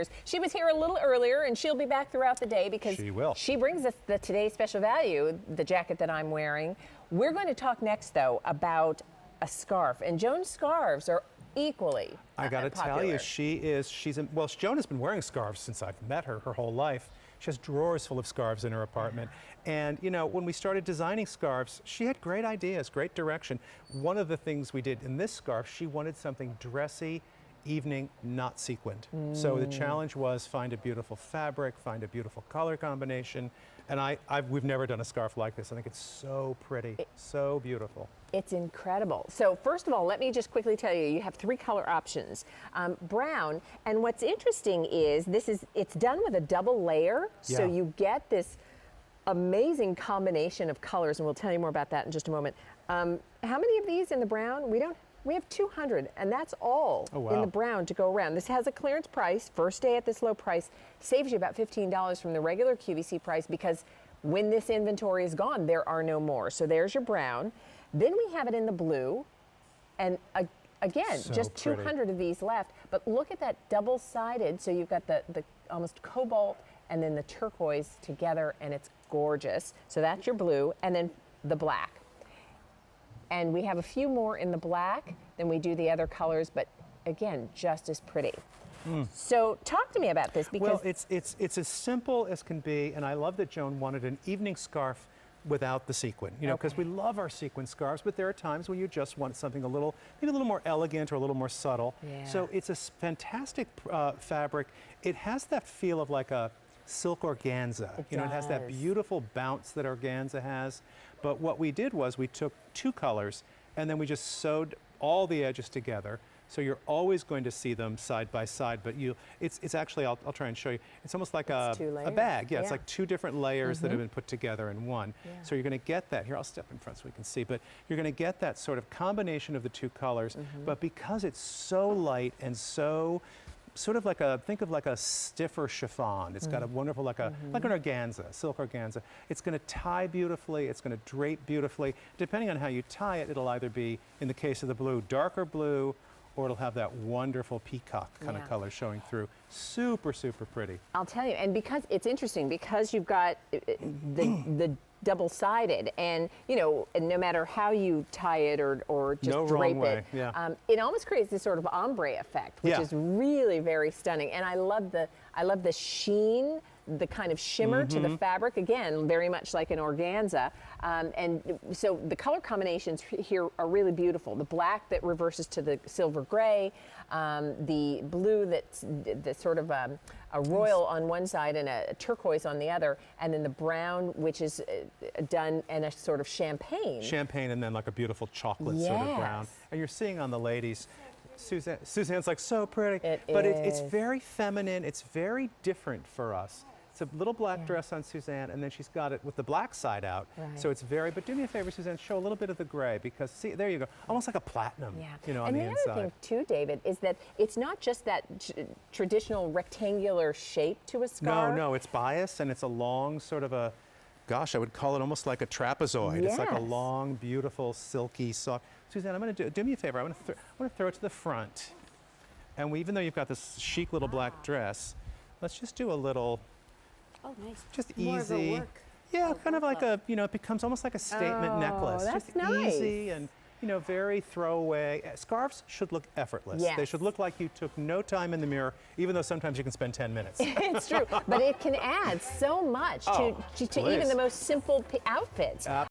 years. She was here a little earlier, and she'll be back throughout the day because she brings us the today's special value, the jacket that I'm wearing. We're going to talk next, though, about a scarf, and Joan's scarves are equally I got to tell you, well, Joan has been wearing scarves since I've met her whole life. She has drawers full of scarves in her apartment. And, you know, when we started designing scarves, she had great ideas, great direction. One of the things we did in this scarf, she wanted something dressy, evening, not sequined. So the challenge was find a beautiful fabric, find a beautiful color combination. And we've never done a scarf like this. I think it's so pretty, so beautiful. It's incredible. So first of all, let me just quickly tell you, you have 3 color options. Brown, and what's interesting is it's done with a double layer, so you get this amazing combination of colors, and we'll tell you more about that in just a moment. How many of these in the brown? We have 200, and that's all in the brown to go around. This has a clearance price, first day at this low price, saves you about $15 from the regular QVC price because when this inventory is gone, there are no more. So there's your brown. Then we have it in the blue, and again, just 200 of these left. But look at that double-sided, so you've got the almost cobalt and then the turquoise together, and it's gorgeous. So that's your blue, and then the black. And we have a few more in the black than we do the other colors, but again, just as pretty. So talk to me about this because it's as simple as can be, and I love that Joan wanted an evening scarf without the sequin, you know, because we love our sequin scarves, but there are times when you just want something maybe a little more elegant or a little more subtle. So it's a fantastic fabric. It has that feel of like a silk organza. It has that beautiful bounce that organza has. But what we did was we took 2 colors and then we just sewed all the edges together. So you're always going to see them side by side, but it's actually, I'll try and show you, it's almost like a bag. It's like 2 different layers that have been put together in one. So you're going to get that. Here, I'll step in front so we can see, but you're going to get that sort of combination of the 2 colors, but because it's so light and so sort of like think of like a stiffer chiffon. It's got a wonderful, like an organza, silk organza. It's going to tie beautifully. It's going to drape beautifully. Depending on how you tie it, it'll either be, in the case of the blue, darker blue, or it'll have that wonderful peacock kind of color showing through. Super, super pretty. I'll tell you, and because it's interesting, because you've got the double-sided, and you know, no matter how you tie it or just drape it, it almost creates this sort of ombre effect, which is really very stunning. And I love the sheen, the kind of shimmer to the fabric, again, very much like an organza. And so the color combinations here are really beautiful. The black that reverses to the silver gray, the blue that's sort of a royal on one side and a turquoise on the other, and then the brown, which is done in a sort of champagne. Champagne and then like a beautiful chocolate sort of brown. And you're seeing on the ladies, Suzanne's like so pretty, it's very feminine, it's very different for us. It's a little black dress on Suzanne, and then she's got it with the black side out. So it's but do me a favor, Suzanne, show a little bit of the gray, because see, there you go, almost like a platinum, you know, on the inside. And the other thing too, David, is that it's not just that traditional rectangular shape to a scarf. No, it's biased, and it's a long sort of a, gosh, I would call it almost like a trapezoid. It's like a long, beautiful, silky, soft. Suzanne, I'm going to do me a favor. I want to throw it to the front, and even though you've got this chic little black dress, let's just do a little. Oh, nice. Just more easy. Of a work. Yeah, kind of like a, you know, it becomes almost like a statement necklace. That's just nice. Easy and, you know, very throwaway. Scarves should look effortless. They should look like you took no time in the mirror, even though sometimes you can spend 10 minutes. It's true, but it can add so much to even the most simple outfits.